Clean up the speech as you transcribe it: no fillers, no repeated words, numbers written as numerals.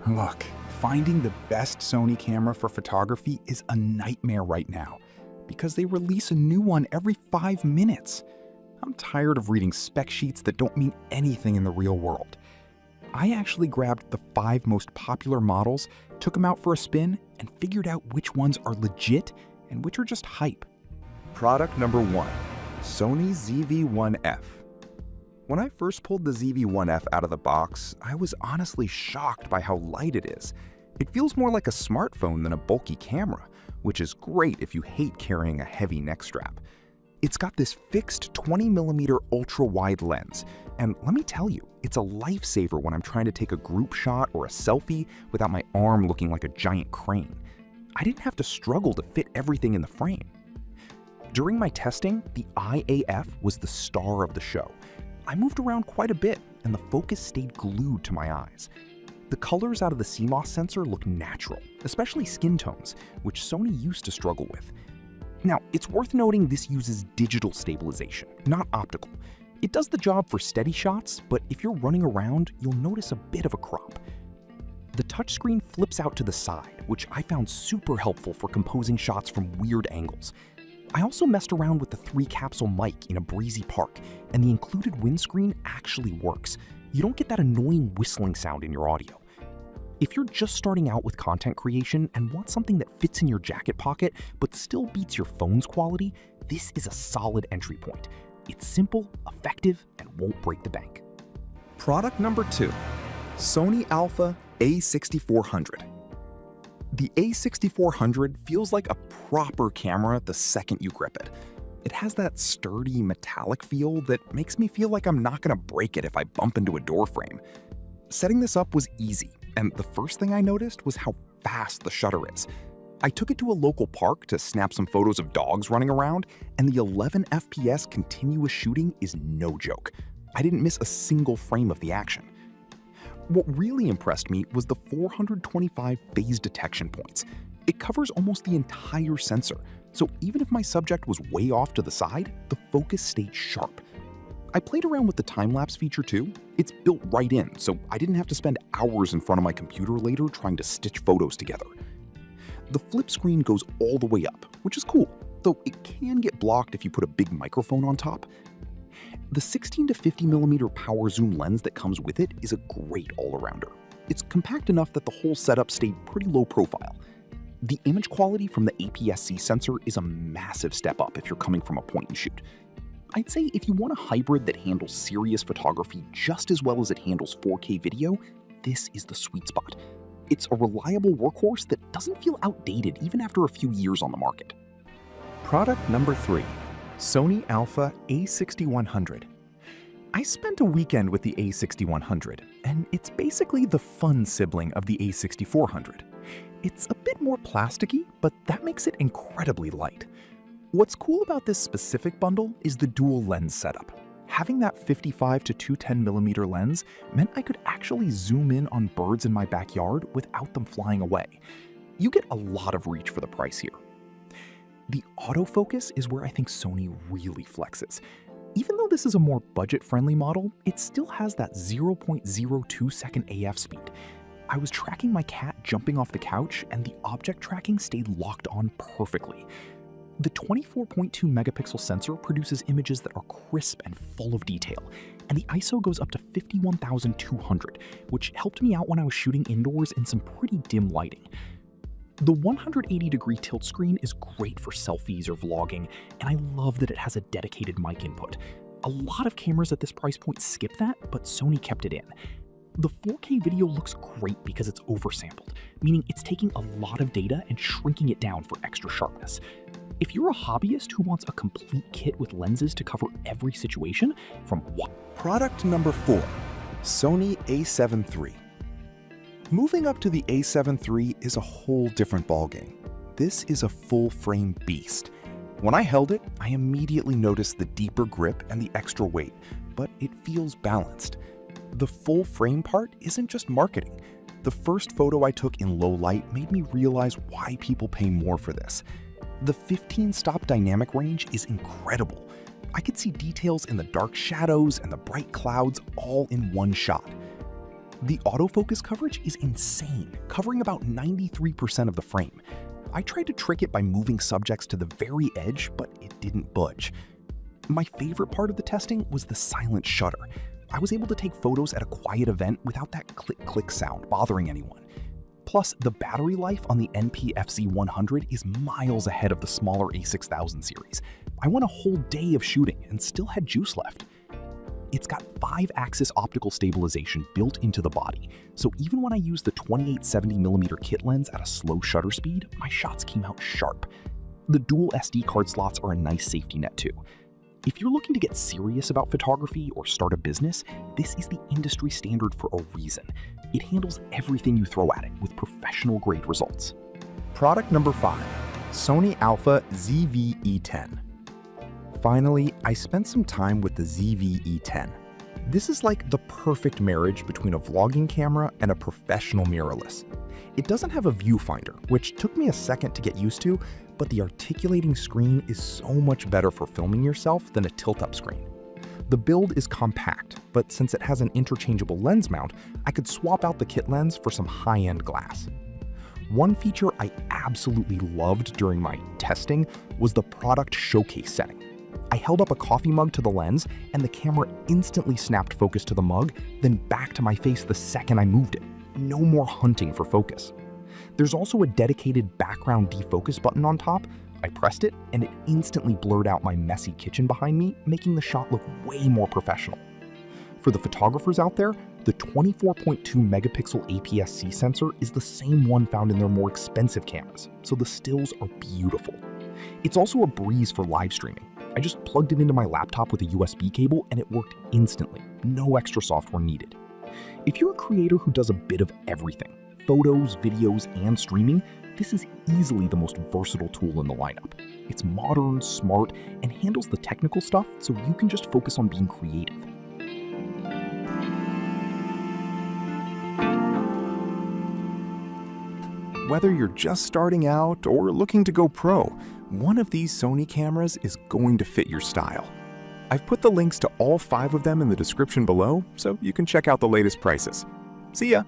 Look, finding the best Sony camera for photography is a nightmare right now because they release a new one every 5 minutes. I'm tired of reading spec sheets that don't mean anything in the real world. I actually grabbed the 5 most popular models, took them out for a spin, and figured out which ones are legit and which are just hype. Product number 1, Sony ZV-1F. When I first pulled the ZV-1F out of the box, I was honestly shocked by how light it is. It feels more like a smartphone than a bulky camera, which is great if you hate carrying a heavy neck strap. It's got this fixed 20mm ultra-wide lens, and let me tell you, it's a lifesaver when I'm trying to take a group shot or a selfie without my arm looking like a giant crane. I didn't have to struggle to fit everything in the frame. During my testing, the IAF was the star of the show. I moved around quite a bit, and the focus stayed glued to my eyes. The colors out of the CMOS sensor look natural, especially skin tones, which Sony used to struggle with. Now, it's worth noting this uses digital stabilization, not optical. It does the job for steady shots, but if you're running around, you'll notice a bit of a crop. The touchscreen flips out to the side, which I found super helpful for composing shots from weird angles. I also messed around with the 3-capsule mic in a breezy park, and the included windscreen actually works. You don't get that annoying whistling sound in your audio. If you're just starting out with content creation and want something that fits in your jacket pocket but still beats your phone's quality, this is a solid entry point. It's simple, effective, and won't break the bank. Product number 2, Sony Alpha A6400. The A6400 feels like a proper camera the second you grip it. It has that sturdy metallic feel that makes me feel like I'm not gonna break it if I bump into a door frame. Setting this up was easy, and the first thing I noticed was how fast the shutter is. I took it to a local park to snap some photos of dogs running around, and the 11 FPS continuous shooting is no joke. I didn't miss a single frame of the action. What really impressed me was the 425 phase detection points. It covers almost the entire sensor, so even if my subject was way off to the side, the focus stayed sharp. I played around with the time-lapse feature too. It's built right in, so I didn't have to spend hours in front of my computer later trying to stitch photos together. The flip screen goes all the way up, which is cool, though it can get blocked if you put a big microphone on top. The 16 to 50mm power zoom lens that comes with it is a great all-arounder. It's compact enough that the whole setup stayed pretty low profile. The image quality from the APS-C sensor is a massive step up if you're coming from a point and shoot. I'd say if you want a hybrid that handles serious photography just as well as it handles 4K video, this is the sweet spot. It's a reliable workhorse that doesn't feel outdated even after a few years on the market. Product number 3, Sony Alpha A6100. I spent a weekend with the A6100, and it's basically the fun sibling of the A6400. It's a bit more plasticky, but that makes it incredibly light. What's cool about this specific bundle is the dual lens setup. Having that 55 to 210mm lens meant I could actually zoom in on birds in my backyard without them flying away. You get a lot of reach for the price here. The autofocus is where I think Sony really flexes. Even though this is a more budget-friendly model, it still has that 0.02 second AF speed. I was tracking my cat jumping off the couch, and the object tracking stayed locked on perfectly. The 24.2 megapixel sensor produces images that are crisp and full of detail, and the ISO goes up to 51,200, which helped me out when I was shooting indoors in some pretty dim lighting. The 180-degree tilt screen is great for selfies or vlogging, and I love that it has a dedicated mic input. A lot of cameras at this price point skip that, but Sony kept it in. The 4K video looks great because it's oversampled, meaning it's taking a lot of data and shrinking it down for extra sharpness. If you're a hobbyist who wants a complete kit with lenses to cover every situation, from what? Product number 4, Sony a7 III. Moving up to the a7 III is a whole different ballgame. This is a full-frame beast. When I held it, I immediately noticed the deeper grip and the extra weight, but it feels balanced. The full-frame part isn't just marketing. The first photo I took in low light made me realize why people pay more for this. The 15-stop dynamic range is incredible. I could see details in the dark shadows and the bright clouds all in one shot. The autofocus coverage is insane, covering about 93% of the frame. I tried to trick it by moving subjects to the very edge, but it didn't budge. My favorite part of the testing was the silent shutter. I was able to take photos at a quiet event without that click-click sound bothering anyone. Plus, the battery life on the NP-FZ100 is miles ahead of the smaller A6000 series. I went a whole day of shooting and still had juice left. It's got 5-axis optical stabilization built into the body, so even when I used the 28-70mm kit lens at a slow shutter speed, my shots came out sharp. The dual SD card slots are a nice safety net too. If you're looking to get serious about photography or start a business, this is the industry standard for a reason. It handles everything you throw at it with professional-grade results. Product number 5, Sony Alpha ZV-E10. Finally, I spent some time with the ZV-E10. This is like the perfect marriage between a vlogging camera and a professional mirrorless. It doesn't have a viewfinder, which took me a second to get used to, but the articulating screen is so much better for filming yourself than a tilt-up screen. The build is compact, but since it has an interchangeable lens mount, I could swap out the kit lens for some high-end glass. One feature I absolutely loved during my testing was the product showcase setting. I held up a coffee mug to the lens, and the camera instantly snapped focus to the mug, then back to my face the second I moved it. No more hunting for focus. There's also a dedicated background defocus button on top. I pressed it, and it instantly blurred out my messy kitchen behind me, making the shot look way more professional. For the photographers out there, the 24.2 megapixel APS-C sensor is the same one found in their more expensive cameras, so the stills are beautiful. It's also a breeze for live streaming. I just plugged it into my laptop with a USB cable and it worked instantly. No extra software needed. If you're a creator who does a bit of everything, photos, videos, and streaming, this is easily the most versatile tool in the lineup. It's modern, smart, and handles the technical stuff so you can just focus on being creative. Whether you're just starting out or looking to go pro, one of these Sony cameras is going to fit your style. I've put the links to all 5 of them in the description below, so you can check out the latest prices. See ya!